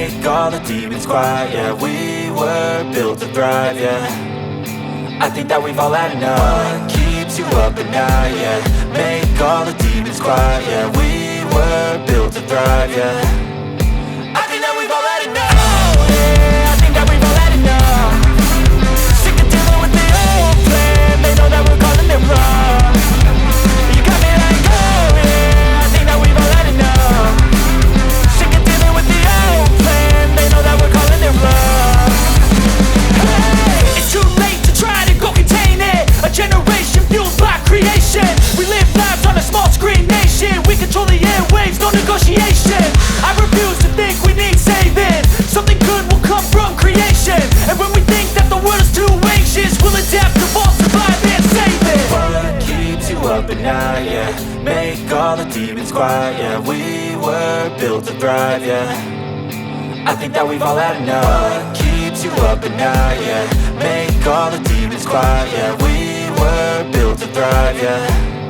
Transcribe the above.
make all the demons quiet. Yeah, we were built to thrive, yeah. I think that we've all had enough. What keeps you up at night, yeah. Make all the demons quiet, yeah. We were built to thrive, yeah. I think that we've all had enough. Oh, yeah, I think that we've all had enough. Sick of dealing with the old plan. They know that we're calling it wrong. You got me like, oh, yeah, I think that we've all had enough. Sick of dealing with the old plan. They know that we're calling it wrong. Hey, it's too late to try to go contain it. A generation fueled by creation. We live lives on a small screen nation. We control the airwaves, no negotiation. I refuse to think we need saving. Something good will come from creation. And when we think that the world is too anxious, we'll adapt, evolve, survive and save it. What keeps you up at night, yeah. Make all the demons quiet, yeah. We were built to thrive, yeah. I think that we've all had enough. What keeps you up at night, yeah. Make all the demons quiet, yeah. We were built to thrive, yeah.